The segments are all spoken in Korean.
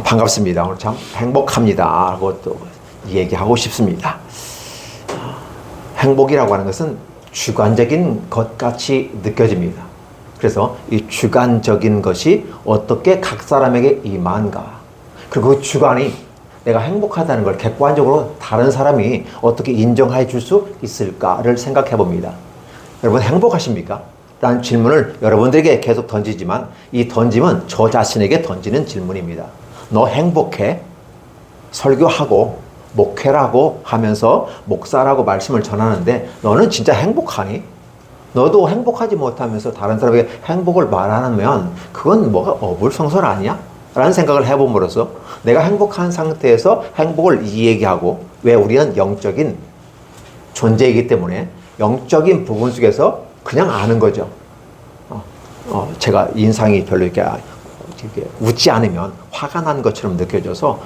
반갑습니다. 오늘 참 행복합니다 하고 또 얘기하고 싶습니다. 행복이라고 하는 것은 주관적인 것 같이 느껴집니다. 그래서 이 주관적인 것이 어떻게 각 사람에게 임한가, 그리고 그 주관이 내가 행복하다는 걸 객관적으로 다른 사람이 어떻게 인정해 줄 수 있을까를 생각해 봅니다. 여러분 행복하십니까? 라는 질문을 여러분들에게 계속 던지지만 이 던짐은 저 자신에게 던지는 질문입니다. 너 행복해? 설교하고 목회라고 하면서 목사라고 말씀을 전하는데 너는 진짜 행복하니? 너도 행복하지 못하면서 다른 사람에게 행복을 말하면 그건 뭐가 어불성설 아니야? 라는 생각을 해봄으로써 내가 행복한 상태에서 행복을 얘기하고, 왜 우리는 영적인 존재이기 때문에 영적인 부분 속에서 그냥 아는 거죠. 제가 인상이 별로 이렇게 웃지 않으면 화가 난 것처럼 느껴져서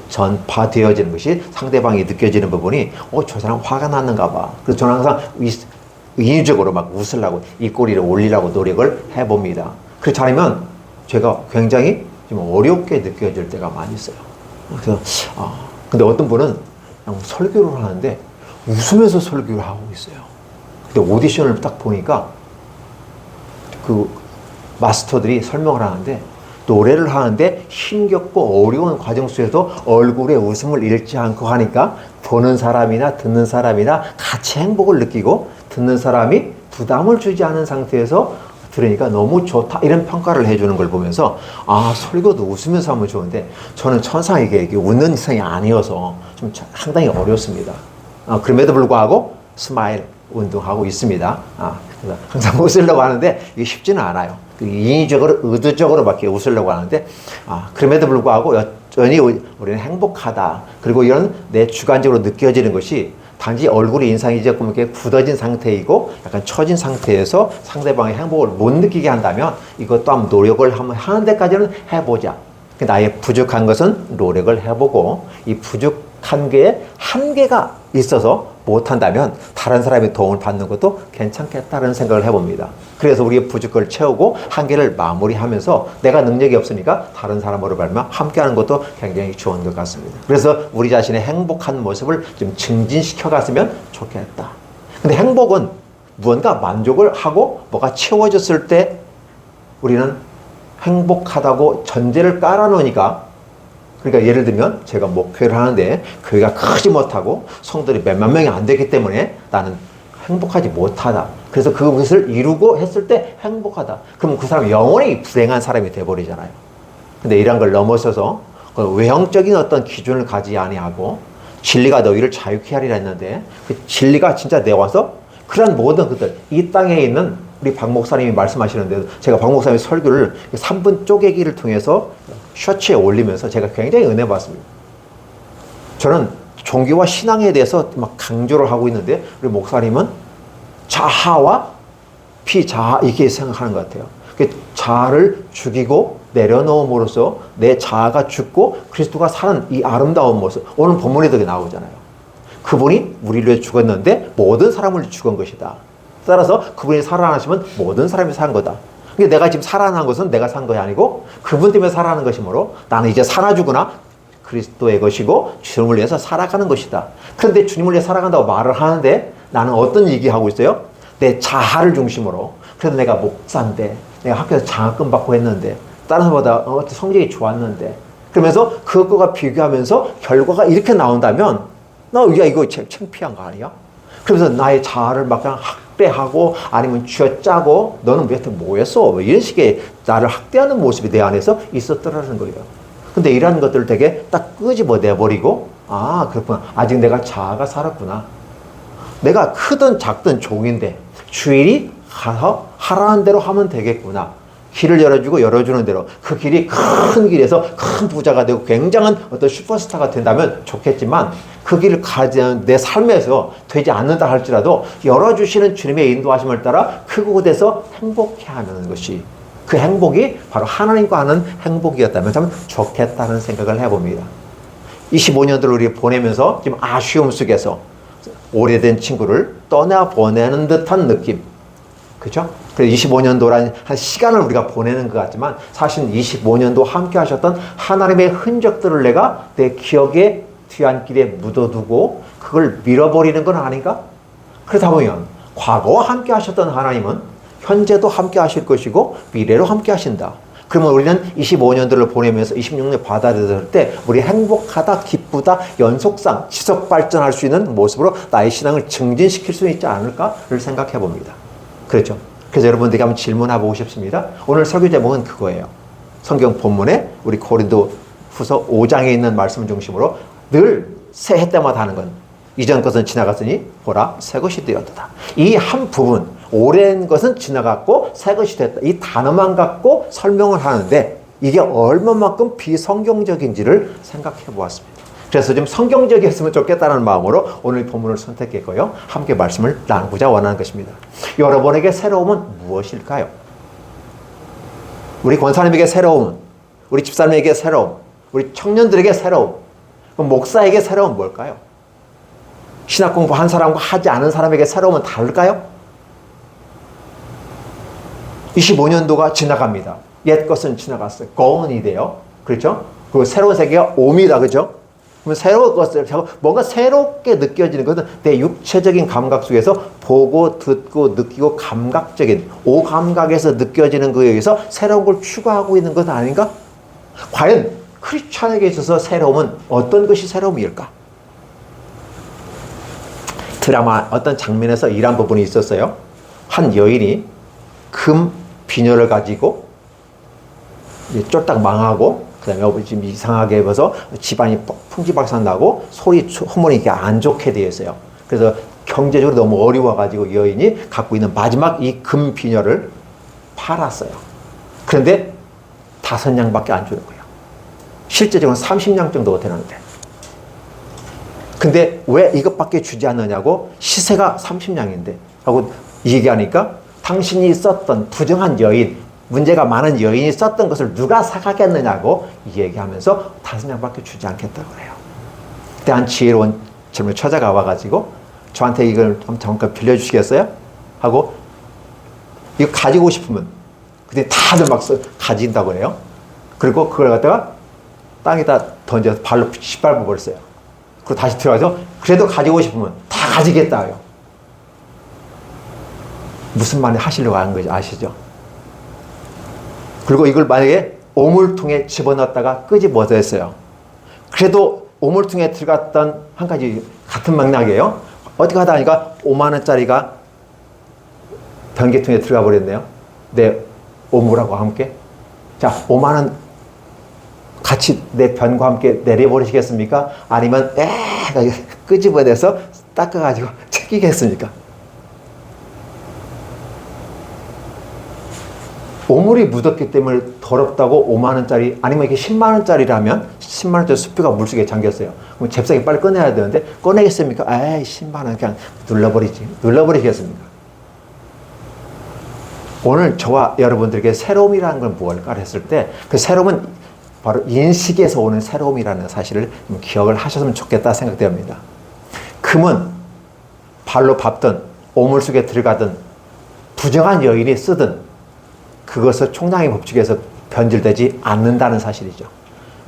전파되어지는 것이 상대방이 느껴지는 부분이 저 사람 화가 났는가 봐. 그래서 저는 항상 인위적으로 막 웃으려고 입꼬리를 올리려고 노력을 해봅니다. 그렇지 않으면 제가 굉장히 좀 어렵게 느껴질 때가 많이 있어요. 그래서 근데 어떤 분은 그냥 설교를 하는데 웃으면서 설교를 하고 있어요. 근데 오디션을 딱 보니까 그 마스터들이 설명을 하는데 노래를 하는데 힘겹고 어려운 과정 속에서 얼굴에 웃음을 잃지 않고 하니까 보는 사람이나 듣는 사람이나 같이 행복을 느끼고, 듣는 사람이 부담을 주지 않은 상태에서 들으니까 너무 좋다, 이런 평가를 해주는 걸 보면서 설교도 웃으면서 하면 좋은데 저는 천상에게 웃는 성이 아니어서 좀 상당히 어렵습니다. 그럼에도 불구하고 스마일 운동하고 있습니다. 그래서 항상 웃으려고 하는데 이게 쉽지는 않아요. 인위적으로 의도적으로밖에 웃으려고 하는데 그럼에도 불구하고 여전히 우리는 행복하다. 그리고 이런 내 주관적으로 느껴지는 것이 단지 얼굴의 인상이 조금 이렇게 굳어진 상태이고 약간 처진 상태에서 상대방의 행복을 못 느끼게 한다면 이것도 한번 노력을 한번 하는 데까지는 해보자. 나의 부족한 것은 노력을 해보고, 이 부족한 게 한계가 있어서 못한다면 다른 사람의 도움을 받는 것도 괜찮겠다는 생각을 해봅니다. 그래서 우리의 부족을 채우고 한계를 마무리하면서 내가 능력이 없으니까 다른 사람으로 말하면 함께하는 것도 굉장히 좋은 것 같습니다. 그래서 우리 자신의 행복한 모습을 좀 증진시켜 갔으면 좋겠다. 근데 행복은 무언가 만족을 하고 뭐가 채워졌을 때 우리는 행복하다고 전제를 깔아놓으니까, 그러니까 예를 들면 제가 목회를 하는데 교회가 크지 못하고 성도들이 몇만 명이 안 되기 때문에 나는 행복하지 못하다. 그래서 그것을 이루고 했을 때 행복하다. 그럼 그 사람은 영원히 불행한 사람이 돼버리잖아요. 근데 이런 걸 넘어서서 외형적인 어떤 기준을 가지 아니하고 진리가 너희를 자유케 하리라 했는데 그 진리가 진짜 내와서 그런 모든 것들, 이 땅에 있는 우리 박 목사님이 말씀하시는데 제가 박 목사님의 설교를 3분 쪼개기를 통해서 셔츠에 올리면서 제가 굉장히 은혜 받습니다. 저는 종교와 신앙에 대해서 막 강조를 하고 있는데 우리 목사님은 자아와 피자아 이렇게 생각하는 것 같아요. 자아를 죽이고 내려놓음으로써 내 자아가 죽고 그리스도가 사는 이 아름다운 모습, 오늘 본문에도 나오잖아요. 그분이 우리를 위해 죽었는데 모든 사람을 죽은 것이다. 따라서 그분이 살아나시면 모든 사람이 산 거다. 그러니까 내가 지금 살아난 것은 내가 산 것이 아니고 그분 때문에 살아나는 것이므로 나는 이제 살아주거나 그리스도의 것이고 주님을 위해서 살아가는 것이다. 그런데 주님을 위해 살아간다고 말을 하는데 나는 어떤 얘기하고 있어요? 내 자아를 중심으로. 그래서 내가 목사인데, 내가 학교에서 장학금 받고 했는데, 다른 사람보다 성적이 좋았는데, 그러면서 그것과 비교하면서 결과가 이렇게 나온다면 야 이거 창피한 거 아니야? 그러면서 나의 자아를 막 그냥 학대하고 아니면 쥐어짜고 너는 왜 뭐했어? 이런 식의 나를 학대하는 모습이 내 안에서 있었더라는 거예요. 근데 이런 것들을 되게 딱 끄집어내버리고 그렇구나. 아직 내가 자아가 살았구나. 내가 크든 작든 종인데 주일이 가서 하라는 대로 하면 되겠구나. 길을 열어주는 대로 그 길이 큰 길에서 큰 부자가 되고 굉장한 어떤 슈퍼스타가 된다면 좋겠지만 그 길을 가지 않은 내 삶에서 되지 않는다 할지라도 열어주시는 주님의 인도하심을 따라 그곳에서 행복해하는 것이, 그 행복이 바로 하나님과 하는 행복이었다면 참 좋겠다는 생각을 해봅니다. 25년을 우리 보내면서 지금 아쉬움 속에서 오래된 친구를 떠나보내는 듯한 느낌, 그죠? 그래서 25년도라는 한 시간을 우리가 보내는 것 같지만 사실 25년도 함께 하셨던 하나님의 흔적들을 내가 내 기억의 뒤안길에 묻어두고 그걸 밀어버리는 건 아닌가? 그러다 보면 과거와 함께 하셨던 하나님은 현재도 함께 하실 것이고 미래로 함께 하신다. 그러면 우리는 25년들을 보내면서 26년 받아들일 때 우리 행복하다, 기쁘다, 연속상, 지속 발전할 수 있는 모습으로 나의 신앙을 증진시킬 수 있지 않을까를 생각해 봅니다. 그렇죠? 그래서 여러분들에게 한번 질문해보고 싶습니다. 오늘 설교 제목은 그거예요. 성경 본문에 우리 고린도 후서 5장에 있는 말씀 중심으로 늘 새해 때마다 하는 건 이전 것은 지나갔으니 보라 새 것이 되었다. 이 한 부분 오랜 것은 지나갔고 새 것이 됐다. 이 단어만 갖고 설명을 하는데 이게 얼마만큼 비성경적인지를 생각해 보았습니다. 그래서 좀 성경적이었으면 좋겠다는 마음으로 오늘 본문을 선택했고요. 함께 말씀을 나누고자 원하는 것입니다. 여러분에게 새로움은 무엇일까요? 우리 권사님에게 새로움, 우리 집사님에게 새로움, 우리 청년들에게 새로움, 그럼 목사에게 새로움은 뭘까요? 신학 공부한 사람과 하지 않은 사람에게 새로움은 다를까요? 25년도가 지나갑니다. 옛 것은 지나갔어요. gone이 돼요. 그렇죠? 그리고 새로운 세계가 옵니다. 그렇죠? 그럼 새로운 것을, 뭔가 새롭게 느껴지는 것은 내 육체적인 감각 속에서 보고, 듣고, 느끼고, 감각적인, 오감각에서 느껴지는 것에 의해서 새로운 걸 추구하고 있는 것 아닌가? 과연 크리스찬에게 있어서 새로움은 어떤 것이 새로움일까? 드라마 어떤 장면에서 이런 부분이 있었어요. 한 여인이 금 비녀를 가지고 쫄딱 망하고 그 다음에 지금 이상하게 입어서 집안이 풍지박산 나고 소문이 이렇게 안 좋게 되어 있어요. 그래서 경제적으로 너무 어려워가지고 여인이 갖고 있는 마지막 이 금 비녀를 팔았어요. 그런데 5냥밖에 안 주는 거예요. 실제적으로는 30냥 정도 되는데. 근데 왜 이것밖에 주지 않느냐고 시세가 30냥인데 하고 얘기하니까 당신이 썼던 부정한 여인, 문제가 많은 여인이 썼던 것을 누가 사가겠느냐고 얘기하면서 5냥밖에 주지 않겠다고 그래요. 그때 한 지혜로운 젊은 처자가 와가지고 저한테 이걸 좀 잠깐 빌려주시겠어요? 하고 이거 가지고 싶으면 근데 다들 막 가진다고 그래요. 그리고 그걸 갖다가 땅에다 던져서 발로 짓밟아 버렸어요. 그리고 다시 들어가서 그래도 가지고 싶으면 다 가지겠다요. 무슨 말을 하시려고 하는 거지 아시죠? 그리고 이걸 만약에 오물통에 집어넣었다가 끄집어냈어요. 그래도 오물통에 들어갔던 한 가지 같은 맥락이에요. 어디 가다 보니까 5만 원짜리가 변기통에 들어가 버렸네요. 내 오물하고 함께. 자, 5만 원 같이 내 변과 함께 내려버리시겠습니까? 아니면 끄집어내서 닦아가지고 챙기겠습니까? 오물이 묻었기 때문에 더럽다고 5만 원짜리 아니면 이게 10만 원짜리라면 10만 원짜리 수표가 물속에 잠겼어요. 그럼 잽싸게 빨리 꺼내야 되는데 꺼내겠습니까? 에이 10만 원 그냥 눌러버리시겠습니까? 오늘 저와 여러분들에게 새로움이라는 건 무엇일까 했을 때 그 새로움은 바로 인식에서 오는 새로움이라는 사실을 기억을 하셨으면 좋겠다 생각됩니다. 금은 발로 밟든 오물 속에 들어가든 부정한 여인이 쓰든 그것을 총량의 법칙에서 변질되지 않는다는 사실이죠.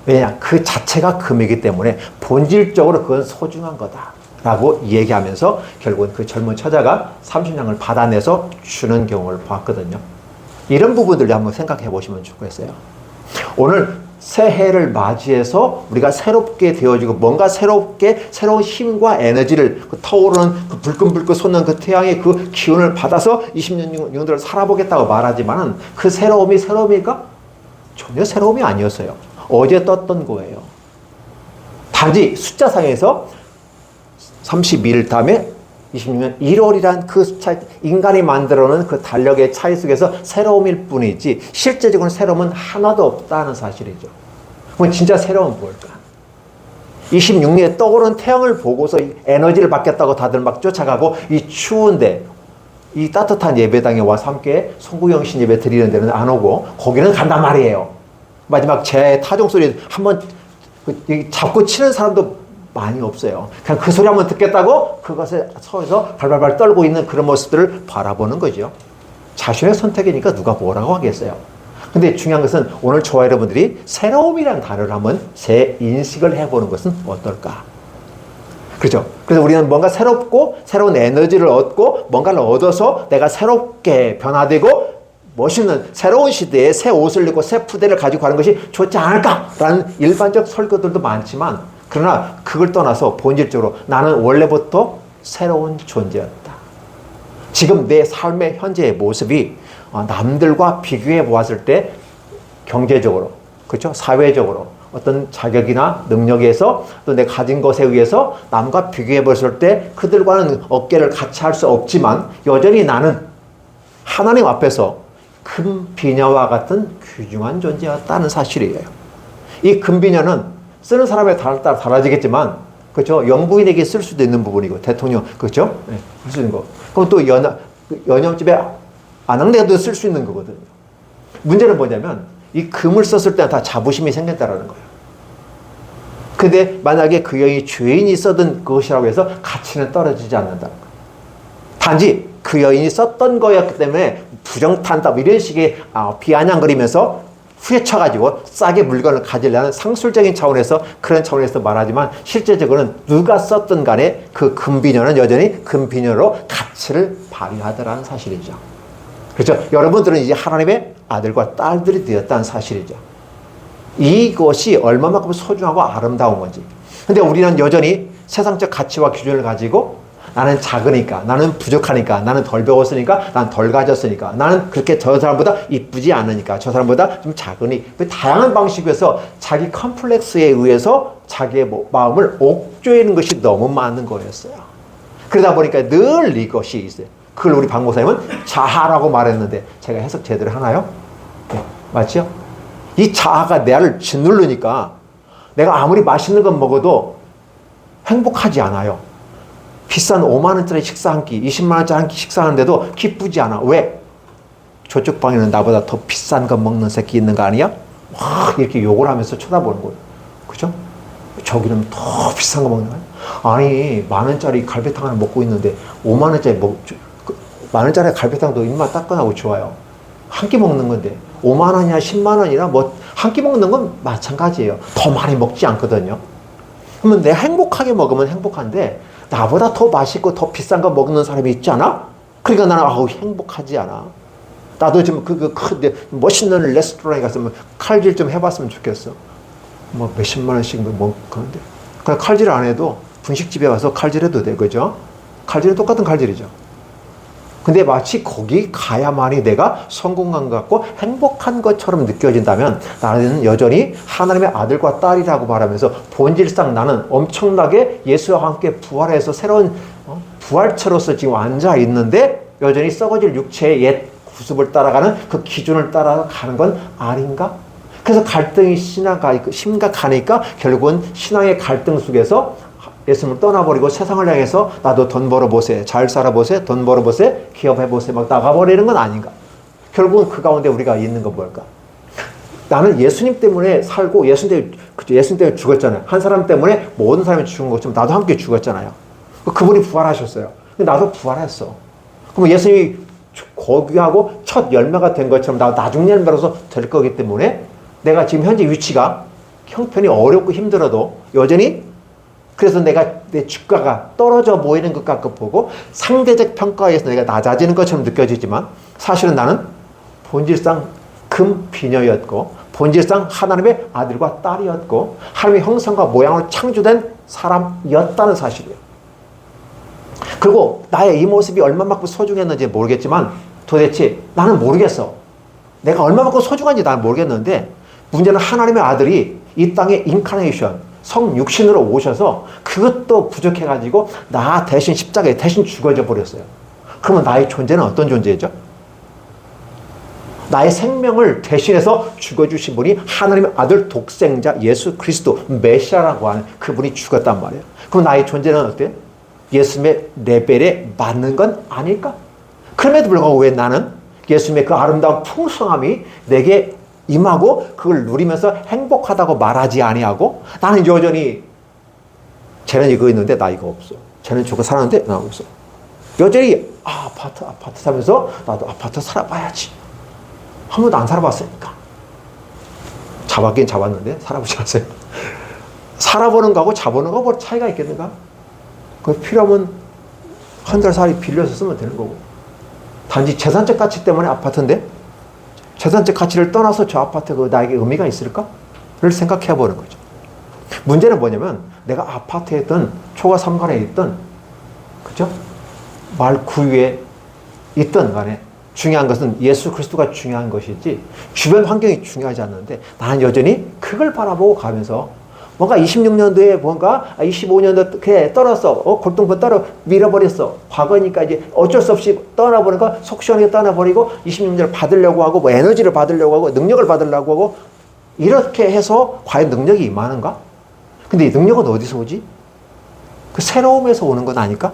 왜냐? 그 자체가 금이기 때문에 본질적으로 그건 소중한 거다라고 얘기하면서 결국은 그 젊은 처자가 30냥을 받아내서 주는 경우를 봤거든요. 이런 부분들을 한번 생각해 보시면 좋겠어요. 오늘 새해를 맞이해서 우리가 새롭게 되어지고 뭔가 새롭게 새로운 힘과 에너지를 그 타오르는 그 불끈불끈 솟는 그 태양의 그 기운을 받아서 20년을 살아보겠다고 말하지만 그 새로움이 새로움일까? 전혀 새로움이 아니었어요. 어제 떴던 거예요. 단지 숫자상에서 32일 다음에 26년 1월이란 그 숫자, 인간이 만들어놓은 그 달력의 차이 속에서 새로움일 뿐이지 실제적으로는 새로움은 하나도 없다는 사실이죠. 그럼 진짜 새로움은 뭘까? 26년에 떠오르는 태양을 보고서 에너지를 받겠다고 다들 막 쫓아가고 이 추운데 이 따뜻한 예배당에 와서 함께 송구영신 예배 드리는 데는 안 오고 거기는 간단 말이에요. 마지막 제 타종 소리 한번 잡고 치는 사람도 많이 없어요. 그냥 그 소리 한번 듣겠다고 그것에 서에서 발발발 떨고 있는 그런 모습들을 바라보는 거죠. 자신의 선택이니까 누가 뭐라고 하겠어요. 근데 중요한 것은 오늘 저와 여러분들이 새로움이라는 단어를 한번 재인식을 해보는 것은 어떨까? 그렇죠? 그래서 우리는 뭔가 새롭고 새로운 에너지를 얻고 뭔가를 얻어서 내가 새롭게 변화되고 멋있는 새로운 시대에 새 옷을 입고 새 푸대를 가지고 가는 것이 좋지 않을까라는 일반적 설교들도 많지만, 그러나 그걸 떠나서 본질적으로 나는 원래부터 새로운 존재였다. 지금 내 삶의 현재의 모습이 남들과 비교해 보았을 때 경제적으로, 그렇죠? 사회적으로 어떤 자격이나 능력에서 또 내가 가진 것에 의해서 남과 비교해 봤을 때 그들과는 어깨를 같이 할 수 없지만 여전히 나는 하나님 앞에서 금비녀와 같은 귀중한 존재였다는 사실이에요. 이 금비녀는 쓰는 사람에 따라 달라지겠지만, 그렇죠? 영부인에게 쓸 수도 있는 부분이고, 대통령, 그렇죠? 네, 쓸 수 있는 거. 그럼 또 연영집에 아낙네도 쓸 수 있는 거거든요. 문제는 뭐냐면 이 금을 썼을 때는 다 자부심이 생겼다라는 거예요. 근데 만약에 그 여인이 죄인이 써던 것이라고 해서 가치는 떨어지지 않는다는 거예요. 단지 그 여인이 썼던 거였기 때문에 부정탄답 이런 식의 비아냥거리면서 후려쳐가지고 싸게 물건을 가지려는 상술적인 차원에서, 그런 차원에서 말하지만 실제적으로는 누가 썼던 간에 그 금비녀는 여전히 금비녀로 가치를 발휘하더라는 사실이죠. 그렇죠? 여러분들은 이제 하나님의 아들과 딸들이 되었다는 사실이죠. 이것이 얼마만큼 소중하고 아름다운 건지. 근데 우리는 여전히 세상적 가치와 기준을 가지고 나는 작으니까, 나는 부족하니까, 나는 덜 배웠으니까, 나는 덜 가졌으니까, 나는 그렇게 저 사람보다 이쁘지 않으니까, 저 사람보다 좀 작으니, 다양한 방식에서 자기 컴플렉스에 의해서 자기의 마음을 옥죄이는 것이 너무 많은 거였어요. 그러다 보니까 늘 이것이 있어요. 그걸 우리 박 목사님은 자아라고 말했는데 제가 해석 제대로 하나요? 네, 맞죠? 이 자아가 나를 짓누르니까 내가 아무리 맛있는 건 먹어도 행복하지 않아요. 비싼 5만 원짜리 식사 한 끼, 20만 원짜리 한 끼 식사하는데도 기쁘지 않아. 왜? 저쪽 방에는 나보다 더 비싼 거 먹는 새끼 있는 거 아니야? 와, 이렇게 욕을 하면서 쳐다보는 거예요. 그죠? 저기는 더 비싼 거 먹는 거야? 아니, 만 원짜리 갈비탕 하나 먹고 있는데 5만 원짜리 만 원짜리 갈비탕도 입맛 따끈하고 좋아요. 한 끼 먹는 건데 5만 원이나 10만 원이나 한 끼 먹는 건 마찬가지예요. 더 많이 먹지 않거든요. 그러면 내가 행복하게 먹으면 행복한데 나보다 더 맛있고 더 비싼 거 먹는 사람이 있지 않아? 그러니까 나는 행복하지 않아. 나도 좀 멋있는 레스토랑에 가서 칼질 좀 해봤으면 좋겠어. 몇십만 원씩 그런데 그냥 칼질 안 해도 분식집에 가서 칼질해도 돼, 그죠? 칼질은 똑같은 칼질이죠. 근데 마치 거기 가야만이 내가 성공한 것 같고 행복한 것처럼 느껴진다면 나는 여전히 하나님의 아들과 딸이라고 말하면서 본질상 나는 엄청나게 예수와 함께 부활해서 새로운 부활체로서 지금 앉아 있는데 여전히 썩어질 육체의 옛 구습을 따라가는 그 기준을 따라가는 건 아닌가? 그래서 갈등이 심각하니까 결국은 신앙의 갈등 속에서 예수님을 떠나버리고 세상을 향해서 나도 돈 벌어보세, 잘 살아보세, 돈 벌어보세, 기업해보세 막 나가버리는 건 아닌가. 결국은 그 가운데 우리가 있는 건 뭘까? 나는 예수님 때문에 살고 예수님 때문에 죽었잖아요. 한 사람 때문에 모든 사람이 죽은 것처럼 나도 함께 죽었잖아요. 그분이 부활하셨어요. 근데 나도 부활했어. 그럼 예수님이 거기하고 첫 열매가 된 것처럼 나도 나중 열매로서 될 거기 때문에 내가 지금 현재 위치가 형편이 어렵고 힘들어도 여전히, 그래서 내가 내 주가가 떨어져 보이는 것 같고 보고 상대적 평가에서 내가 낮아지는 것처럼 느껴지지만 사실은 나는 본질상 금비녀였고 본질상 하나님의 아들과 딸이었고 하나님의 형상과 모양으로 창조된 사람이었다는 사실이에요. 그리고 나의 이 모습이 얼마만큼 소중했는지 모르겠지만 도대체 나는 모르겠어. 내가 얼마만큼 소중한지 나는 모르겠는데 문제는 하나님의 아들이 이 땅에 인카네이션 성육신으로 오셔서 그것도 부족해가지고 나 대신 십자가에 대신 죽어져 버렸어요. 그러면 나의 존재는 어떤 존재죠? 나의 생명을 대신해서 죽어주신 분이 하나님의 아들 독생자 예수 그리스도 메시아라고 하는 그분이 죽었단 말이에요. 그럼 나의 존재는 어때요? 예수님의 레벨에 맞는 건 아닐까? 그럼에도 불구하고 왜 나는 예수님의 그 아름다운 풍성함이 내게 임하고 그걸 누리면서 행복하다고 말하지 아니하고 나는 여전히 쟤는 이거 있는데 나 이거 없어. 쟤는 저거 사는데 나 없어. 여전히 아파트 살면서 나도 아파트 살아봐야지. 한 번도 안 살아봤으니까. 잡았긴 잡았는데 살아보지 않았어요. 살아보는 거하고 잡아보는 거하고 뭐 차이가 있겠는가? 그 필요하면 한 달 살이 빌려서 쓰면 되는 거고. 단지 재산적 가치 때문에 아파트인데 재산적 가치를 떠나서 저 아파트가 나에게 의미가 있을까? 를 생각해 보는 거죠. 문제는 뭐냐면 내가 아파트에 있든 초가 삼간에 있든 그죠? 말 구유에 있든 간에 중요한 것은 예수 그리스도가 중요한 것이지 주변 환경이 중요하지 않는데 나는 여전히 그걸 바라보고 가면서 뭔가 26년도에 뭔가 25년도 그래 떨었어. 골동품 떨어 밀어버렸어. 과거니까 이제 어쩔 수 없이 떠나버리니까 속 시원하게 떠나버리고 26년을 받으려고 하고 뭐 에너지를 받으려고 하고 능력을 받으려고 하고 이렇게 해서 과연 능력이 임하는가? 근데 이 능력은 어디서 오지? 그 새로움에서 오는 건 아닐까?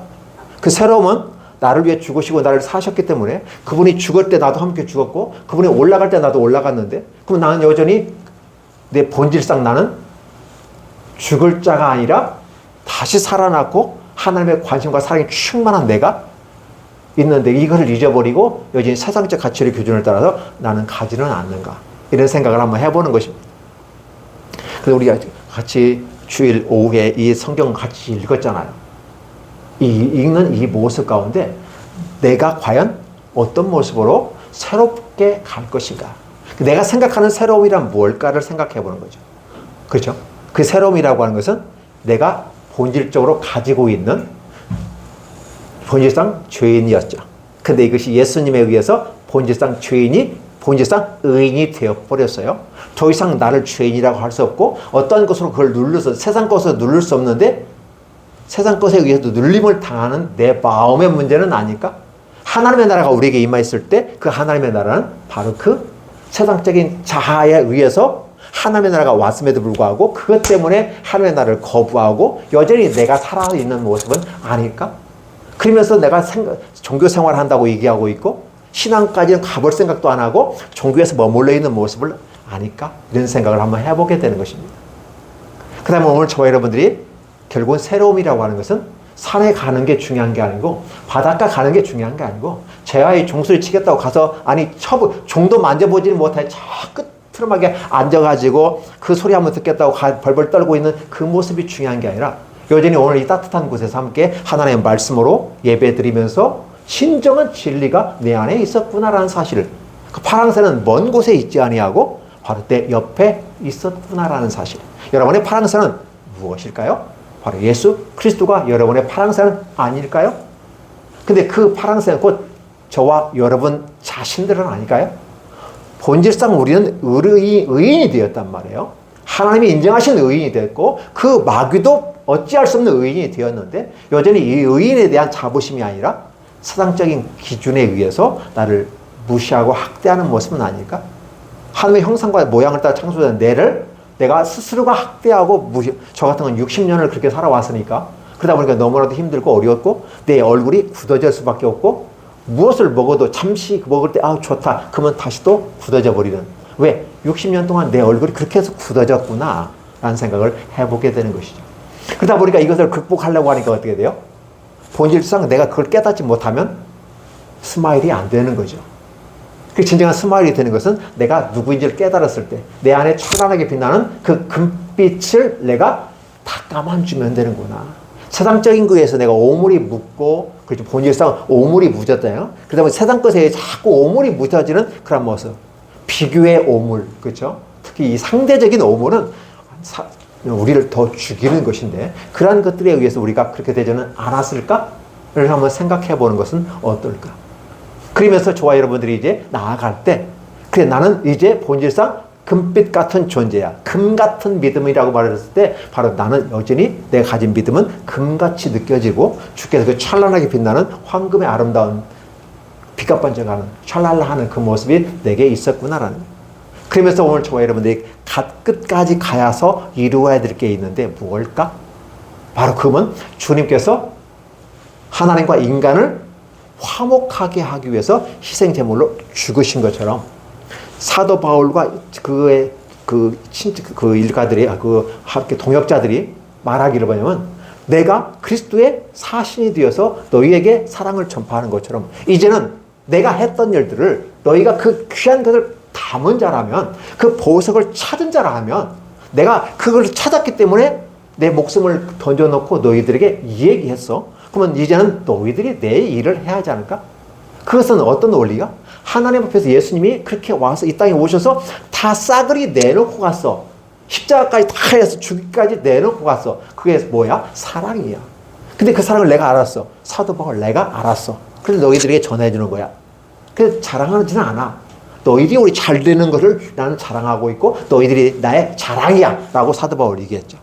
그 새로움은 나를 위해 죽으시고 나를 사셨기 때문에 그분이 죽을 때 나도 함께 죽었고 그분이 올라갈 때 나도 올라갔는데 그럼 나는 여전히 내 본질상 나는 죽을 자가 아니라 다시 살아났고 하나님의 관심과 사랑이 충만한 내가 있는데 이것을 잊어버리고 여전히 세상적 가치의 기준을 따라서 나는 가지는 않는가 이런 생각을 한번 해보는 것입니다. 그래서 우리가 같이 주일 오후에 이 성경 같이 읽었잖아요. 읽는 이 모습 가운데 내가 과연 어떤 모습으로 새롭게 갈 것인가. 내가 생각하는 새로움이란 무엇일까를 생각해 보는 거죠. 그렇죠? 그 새로움이라고 하는 것은 내가 본질적으로 가지고 있는 본질상 죄인이었죠. 근데 이것이 예수님에 의해서 본질상 의인이 되어버렸어요. 더 이상 나를 죄인이라고 할 수 없고 어떤 것으로 그걸 눌러서 세상 것으로 누를 수 없는데 세상 것에 의해서 눌림을 당하는 내 마음의 문제는 아닐까? 하나님의 나라가 우리에게 임하였을 때 그 하나님의 나라는 바로 그 세상적인 자아에 의해서 하나님의 나라가 왔음에도 불구하고 그것 때문에 하나님의 나라를 거부하고 여전히 내가 살아있는 모습은 아닐까? 그러면서 내가 종교 생활을 한다고 얘기하고 있고 신앙까지는 가볼 생각도 안 하고 종교에서 머물러 있는 모습을 아닐까? 이런 생각을 한번 해보게 되는 것입니다. 그 다음에 오늘 저와 여러분들이 결국은 새로움이라고 하는 것은 산에 가는 게 중요한 게 아니고 바닷가 가는 게 중요한 게 아니고 제아의 종소리 치겠다고 가서 종도 만져보지는 못해 저 끝트름하게 앉아가지고 그 소리 한번 듣겠다고 벌벌 떨고 있는 그 모습이 중요한 게 아니라 여전히 오늘 이 따뜻한 곳에서 함께 하나님의 말씀으로 예배드리면서 진정한 진리가 내 안에 있었구나라는 사실을 그 파랑새는 먼 곳에 있지 아니하고 바로 내 옆에 있었구나라는 사실. 여러분의 파랑새는 무엇일까요? 바로 예수 그리스도가 여러분의 파랑새는 아닐까요? 근데 그 파랑새는 곧 저와 여러분 자신들은 아닐까요? 본질상 우리는 의인이 되었단 말이에요. 하나님이 인정하신 의인이 됐고 그 마귀도 어찌할 수 없는 의인이 되었는데 여전히 이 의인에 대한 자부심이 아니라 세상적인 기준에 의해서 나를 무시하고 학대하는 모습은 아닐까? 하나님의 형상과 모양을 따라 창조된 내가 스스로가 학대하고 저 같은 건 60년을 그렇게 살아왔으니까 그러다 보니까 너무나도 힘들고 어려웠고 내 얼굴이 굳어질 수밖에 없고 무엇을 먹어도 잠시 먹을 때 좋다 그러면 다시 또 굳어져 버리는 왜? 60년 동안 내 얼굴이 그렇게 해서 굳어졌구나 라는 생각을 해보게 되는 것이죠. 그러다 보니까 이것을 극복하려고 하니까 어떻게 돼요? 본질상 내가 그걸 깨닫지 못하면 스마일이 안 되는 거죠. 그 진정한 스마일이 되는 것은 내가 누구인지를 깨달았을 때 내 안에 찬란하게 빛나는 그 금빛을 내가 다 감아주면 되는구나. 세상적인 거에서 내가 오물이 묻고 그렇죠. 본질상 오물이 묻었잖아요. 그러다 보니 세상 것에 자꾸 오물이 묻어지는 그런 모습. 비교의 오물. 그렇죠. 특히 이 상대적인 오물은 우리를 더 죽이는 것인데 그러한 것들에 의해서 우리가 그렇게 되지는 않았을까를 한번 생각해 보는 것은 어떨까? 그러면서 저와 여러분들이 이제 나아갈 때 그래 나는 이제 본질상 금빛 같은 존재야. 금 같은 믿음이라고 말했을 때 바로 나는 여전히 내가 가진 믿음은 금같이 느껴지고 주께서 그 찬란하게 빛나는 황금의 아름다운 빛과 반짝하는 찰랄라하는 그 모습이 내게 있었구나라는 그러면서 오늘 저와 여러분들이 끝까지 가야서 이루어야 될 게 있는데 무엇일까? 바로 그건 주님께서 하나님과 인간을 화목하게 하기 위해서 희생제물로 죽으신 것처럼 사도 바울과 그 일가들이 함께 동역자들이 말하기를 뭐냐면 내가 그리스도의 사신이 되어서 너희에게 사랑을 전파하는 것처럼 이제는 내가 했던 일들을 너희가 그 귀한 것을 담은 자라면, 그 보석을 찾은 자라면, 내가 그걸 찾았기 때문에 내 목숨을 던져놓고 너희들에게 얘기했어. 그러면 이제는 너희들이 내 일을 해야 하지 않을까? 그것은 어떤 원리가? 하나님 앞에서 예수님이 그렇게 와서 이 땅에 오셔서 다 싸그리 내놓고 갔어. 십자가까지 다 해서 죽기까지 내놓고 갔어. 그게 뭐야? 사랑이야. 근데 그 사랑을 내가 알았어. 사도 바울 내가 알았어. 그래서 너희들에게 전해주는 거야. 그래서 자랑하지는 않아. 너희들이 우리 잘 되는 것을 나는 자랑하고 있고 너희들이 나의 자랑이야 라고 사도 바울이 얘기했죠.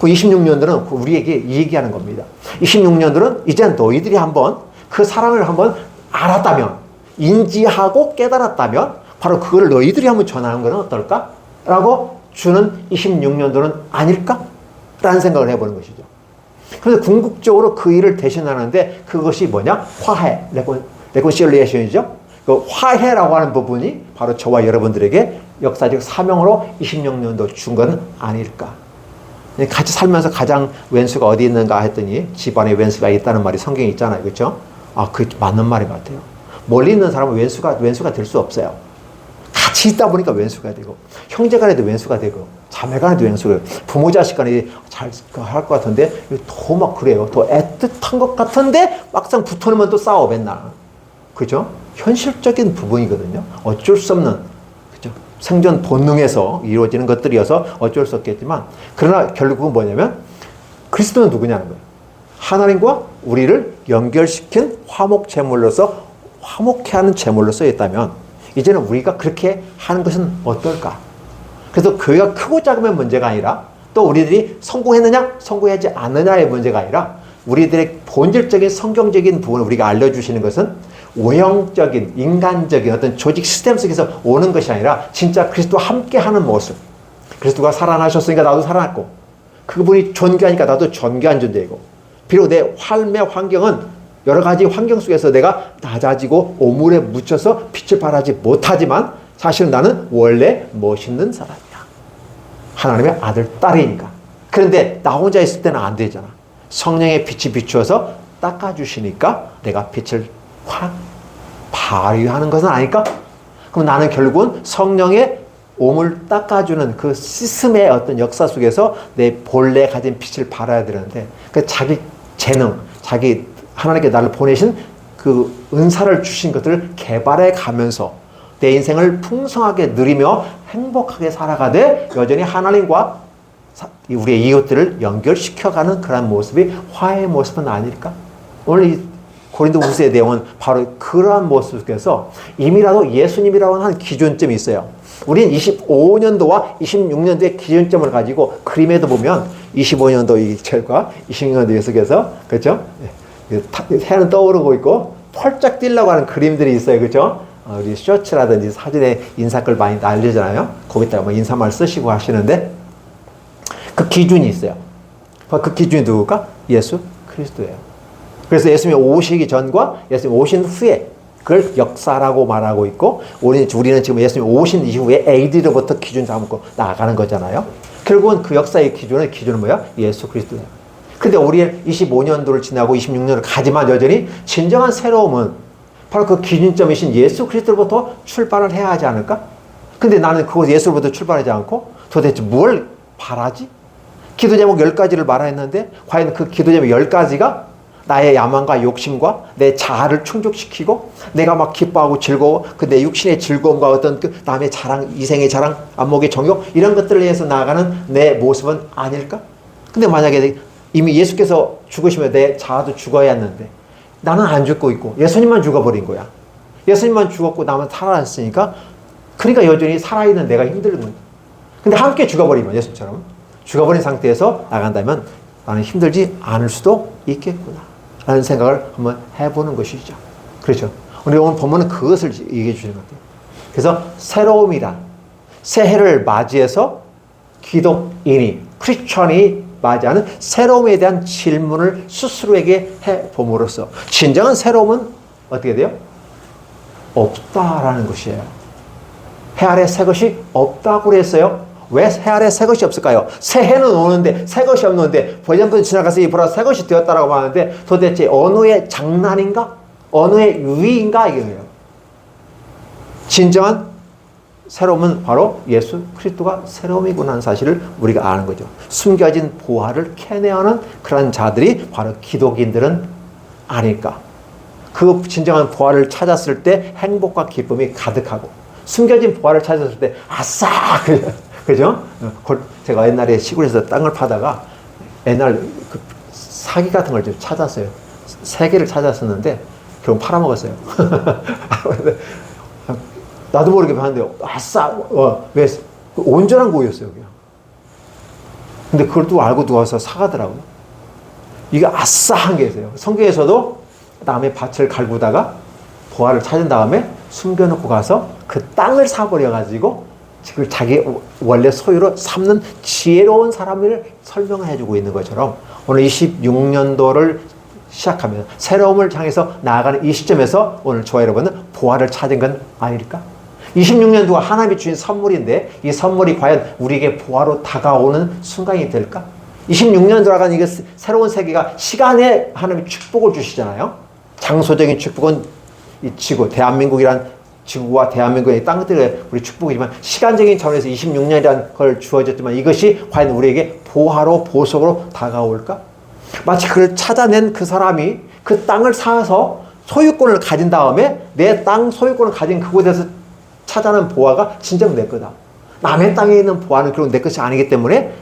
그 26년들은 우리에게 이 얘기하는 겁니다. 26년들은 이제 너희들이 한번 그 사랑을 한번 알았다면, 인지하고 깨달았다면 바로 그걸 너희들이 한번 전하는 건 어떨까? 라고 주는 26년도는 아닐까? 라는 생각을 해보는 것이죠. 그래서 궁극적으로 그 일을 대신하는데 그것이 뭐냐? 화해, 레콘실리에이션이죠. 그 화해라고 하는 부분이 바로 저와 여러분들에게 역사적 사명으로 26년도 준 건 아닐까? 같이 살면서 가장 왼수가 어디 있는가 했더니 집안에 왼수가 있다는 말이 성경에 있잖아요. 그렇죠? 아, 그 맞는 말이 같아요. 멀리 있는 사람은 왼수가 될 수 없어요. 같이 있다 보니까 왼수가 되고, 형제 간에도 왼수가 되고, 자매 간에도 왼수가 되고, 부모 자식 간에 잘 할 것 같은데 더 막 그래요. 더 애틋한 것 같은데 막상 붙어놓으면 또 싸워 맨날. 그죠? 현실적인 부분이거든요. 어쩔 수 없는, 그죠? 생존 본능에서 이루어지는 것들이어서 어쩔 수 없겠지만, 그러나 결국은 뭐냐면 그리스도는 누구냐는 거예요. 하나님과 우리를 연결시킨 화목 제물로서, 화목해 하는 제물로서 있다면 이제는 우리가 그렇게 하는 것은 어떨까? 그래서 교회가 크고 작으면 문제가 아니라, 또 우리들이 성공했느냐 성공하지 않느냐의 문제가 아니라, 우리들의 본질적인 성경적인 부분을 우리가 알려주시는 것은 외형적인 인간적인 어떤 조직 시스템 속에서 오는 것이 아니라 진짜 그리스도와 함께하는 모습. 그리스도가 살아나셨으니까 나도 살아났고, 그분이 존귀하니까 나도 존귀한 존재이고, 비록 내 삶의 환경은 여러 가지 환경 속에서 내가 낮아지고 오물에 묻혀서 빛을 발하지 못하지만 사실은 나는 원래 멋있는 사람이야. 하나님의 아들, 딸이니까. 그런데 나 혼자 있을 때는 안 되잖아. 성령의 빛이 비추어서 닦아주시니까 내가 빛을 확 발휘하는 것은 아닐까? 그럼 나는 결국은 성령의 오물 닦아주는 그 시스템의 어떤 역사 속에서 내 본래 가진 빛을 발해야 되는데, 그 자기 재능, 자기 하나님께 나를 보내신 그 은사를 주신 것들을 개발해 가면서 내 인생을 풍성하게 누리며 행복하게 살아가되 여전히 하나님과 우리의 이웃들을 연결시켜가는 그런 모습이 화해의 모습은 아닐까? 오늘 이 고린도후서의 내용은 바로 그러한 모습 속에서 이미라도 예수님이라고 하는 기준점이 있어요. 우리는 25년도와 26년도의 기준점을 가지고 그림에도 보면 25년도 이 철과 26년도 속에서, 그렇죠? 해는 떠오르고 있고 펄쩍 뛰려고 하는 그림들이 있어요. 그렇죠? 우리 쇼츠라든지 사진에 인사글 많이 날리잖아요. 거기다가 뭐 인사말 쓰시고 하시는데 그 기준이 있어요. 그 기준이 누굴까? 예수 그리스도예요. 그래서 예수님이 오시기 전과 예수님 오신 후에 그걸 역사라고 말하고 있고, 우리는 지금 예수님 오신 이후에 AD로부터 기준 잡고 나아가는 거잖아요. 결국은 그 역사의 기준은 뭐야? 예수 그리스도예요. 근데 우리의 25년도를 지나고 26년을 가지만 여전히 진정한 새로움은 바로 그 기준점이신 예수 그리스도로부터 출발을 해야 하지 않을까? 근데 나는 그곳 예수로부터 출발하지 않고 도대체 뭘 바라지? 기도 제목 10가지를 말했는데 과연 그 기도 제목 10가지가 나의 야망과 욕심과 내 자아를 충족시키고 내가 막 기뻐하고 즐거워 그 내 육신의 즐거움과 어떤 그 남의 자랑, 이생의 자랑, 안목의 정욕 이런 것들을 위해서 나아가는 내 모습은 아닐까? 근데 만약에 이미 예수께서 죽으시면 내 자아도 죽어야 했는데 나는 안 죽고 있고 예수님만 죽어버린 거야. 예수님만 죽었고 나만 살아났으니까 그러니까 여전히 살아있는 내가 힘든 거야. 근데 함께 죽어버리면 예수처럼 죽어버린 상태에서 나간다면 나는 힘들지 않을 수도 있겠구나 라는 생각을 한번 해보는 것이죠. 그렇죠. 우리 오늘 본문은 그것을 얘기해 주시는 것 같아요. 그래서 새로움이란 새해를 맞이해서 기독인이 크리스천이 맞이하는 새로움에 대한 질문을 스스로에게 해봄으로써 진정한 새로움은 어떻게 돼요? 없다라는 것이에요. 해 아래 새 것이 없다고 그랬어요. 왜 새 알에 새 것이 없을까요? 새 해는 오는데 새 것이 없는데 보전부터 지나가서 이 보라 새 것이 되었다라고 하는데 도대체 언어의 장난인가? 언어의 유의인가? 이거예요. 진정한 새로움은 바로 예수 그리스도가 새로움이구나 하는 사실을 우리가 아는 거죠. 숨겨진 보화를 캐내어는 그런 자들이 바로 기독인들은 아닐까. 그 진정한 보화를 찾았을 때 행복과 기쁨이 가득하고 숨겨진 보화를 찾았을 때 아싸! 그죠? 제가 옛날에 시골에서 땅을 파다가 옛날 그 사기 같은 걸 좀 찾았어요. 3개를 찾았었는데 결국 팔아먹었어요. 나도 모르게 봤는데 아싸! 왜? 온전한 고기였어요. 그냥. 근데 그걸 또 알고 누워서 사가더라고요. 이게 아싸한 게 있어요. 성경에서도 남의 밭을 갈구다가 보화를 찾은 다음에 숨겨놓고 가서 그 땅을 사버려가지고 지금 자기 원래 소유로 삼는 지혜로운 사람을 설명해주고 있는 것처럼 오늘 26년도를 시작하면 새로움을 향해서 나아가는 이 시점에서 오늘 저와 여러분은 보화를 찾은 건 아닐까? 26년도가 하나님이 주신 선물인데 이 선물이 과연 우리에게 보화로 다가오는 순간이 될까? 26년 돌아가는 이게 새로운 세계가 시간에 하나님이 축복을 주시잖아요. 장소적인 축복은 이 지구, 대한민국이란 지구와 대한민국의 땅들의 우리 축복이지만 시간적인 차원에서 26년이라는 걸 주어졌지만 이것이 과연 우리에게 보화로 보석으로 다가올까? 마치 그를 찾아낸 그 사람이 그 땅을 사서 소유권을 가진 다음에 내 땅 소유권을 가진 그곳에서 찾아낸 보화가 진정 내 거다. 남의 땅에 있는 보화는 결국 내 것이 아니기 때문에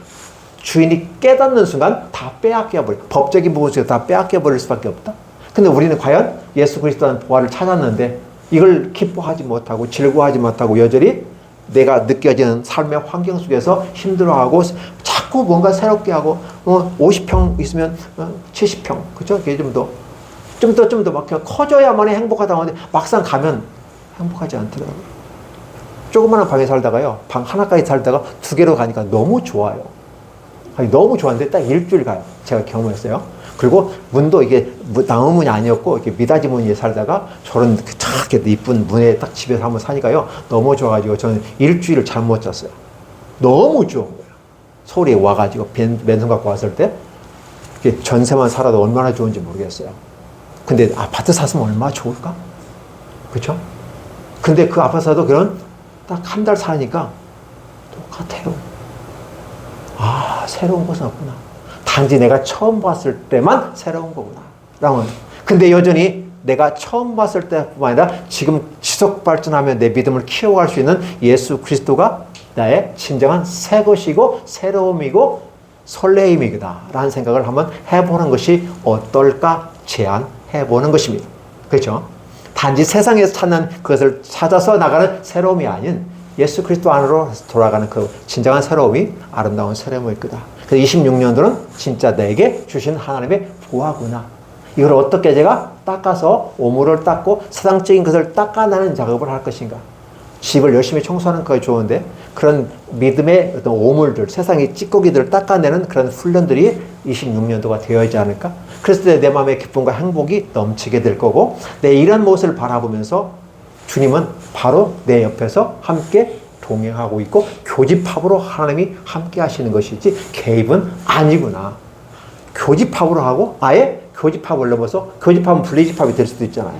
주인이 깨닫는 순간 다 빼앗겨버려. 법적인 부분 속에서 다 빼앗겨버릴 수밖에 없다. 근데 우리는 과연 예수 그리스도라는 보화를 찾았는데 이걸 기뻐하지 못하고 즐거워하지 못하고 여전히 내가 느껴지는 삶의 환경 속에서 힘들어하고 자꾸 뭔가 새롭게 하고 50평 있으면 70평 그죠? 그게 좀 더 막 커져야만이 행복하다고 하는데 막상 가면 행복하지 않더라고요. 조그마한 방에 살다가요. 방 하나까지 살다가 2개로 가니까 너무 좋아요. 아니, 너무 좋았는데 딱 일주일 가요. 제가 경험했어요. 그리고 문도 이게 나무 문이 아니었고 이렇게 미닫이 문에 살다가 저런 작게 이쁜 문에 딱 집에서 한번 사니까요. 너무 좋아가지고 저는 일주일을 잠 못 잤어요. 너무 좋은 거예요. 서울에 와가지고 맨손 갖고 왔을 때 이게 전세만 살아도 얼마나 좋은지 모르겠어요. 근데 아파트 샀으면 얼마나 좋을까? 그렇죠? 근데 그 아파트 사도 그런 딱 한 달 사니까 똑같아요. 아, 새로운 것은 없구나. 단지 내가 처음 봤을 때만 새로운 거구나. 근데 여전히 내가 처음 봤을 때뿐만 아니라 지금 지속 발전하며 내 믿음을 키워갈 수 있는 예수 그리스도가 나의 진정한 새 것이고 새로움이고 설레임이다 라는 생각을 한번 해보는 것이 어떨까 제안해보는 것입니다. 그렇죠? 단지 세상에서 찾는 그것을 찾아서 나가는 새로움이 아닌 예수 그리스도 안으로 돌아가는 그 진정한 새로움이 아름다운 새로움일 거다. 그래서 26년도는 진짜 내게 주신 하나님의 보화구나. 이걸 어떻게 제가 닦아서 오물을 닦고 세상적인 것을 닦아내는 작업을 할 것인가. 집을 열심히 청소하는 거 좋은데 그런 믿음의 어떤 오물들, 세상의 찌꺼기들을 닦아내는 그런 훈련들이 26년도가 되어야지 않을까? 그랬을 때 내 마음의 기쁨과 행복이 넘치게 될 거고 내 이런 모습을 바라보면서 주님은 바로 내 옆에서 함께 동행하고 있고 교집합으로 하나님이 함께 하시는 것이지 개입은 아니구나. 교집합으로 하고 아예 교집합을 넘어서 교집합은 분리집합이 될 수도 있잖아요.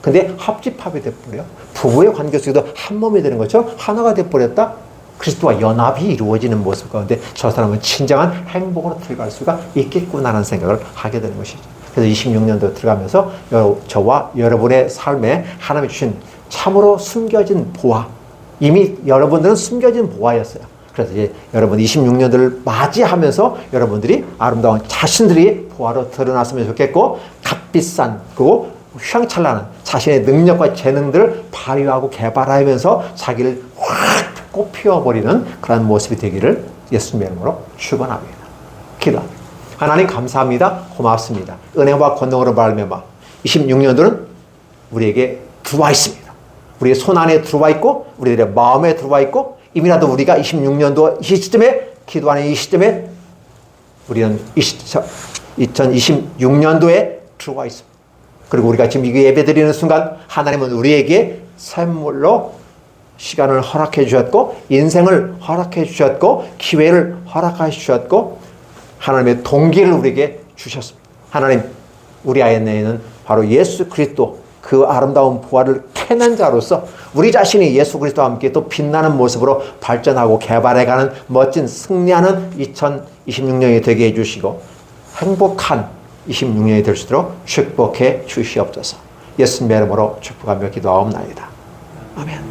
근데 합집합이 돼버려. 부부의 관계 속에도 한 몸이 되는 것처럼 하나가 돼버렸다. 그리스도와 연합이 이루어지는 모습 가운데 저 사람은 진정한 행복으로 들어갈 수가 있겠구나라는 생각을 하게 되는 것이죠. 그래서 26년도 들어가면서 저와 여러분의 삶에 하나님이 주신 참으로 숨겨진 보화. 이미 여러분들은 숨겨진 보화였어요. 그래서 이제 여러분 26년도를 맞이하면서 여러분들이 아름다운 자신들이 보화로 드러났으면 좋겠고 값비싼 그리고 휘황찬란한 자신의 능력과 재능들을 발휘하고 개발하면서 자기를 확 꽃피워버리는 그런 모습이 되기를 예수님의 이름으로 축원합니다. 기도합니다. 하나님 감사합니다. 고맙습니다. 은혜와 권능으로 말미암아 26년도는 우리에게 들어와 있습니다. 우리의 손 안에 들어와 있고 우리들의 마음에 들어와 있고 이미라도 우리가 26년도 이 시점에 기도하는 이 시점에 우리는 2026년도에 들어와 있습니다. 그리고 우리가 지금 이게 예배 드리는 순간 하나님은 우리에게 선물로 시간을 허락해 주셨고 인생을 허락해 주셨고 기회를 허락해 주셨고 하나님의 동기를 우리에게 주셨습니다. 하나님, 우리 안에는 바로 예수 그리스도 그 아름다운 부활을 캐낸 자로서 우리 자신이 예수 그리스도와 함께 또 빛나는 모습으로 발전하고 개발해가는 멋진 승리하는 2026년이 되게 해주시고 행복한 26년이 될 수 있도록 축복해 주시옵소서. 예수님의 이름으로 축복하며 기도하옵나이다. 아멘.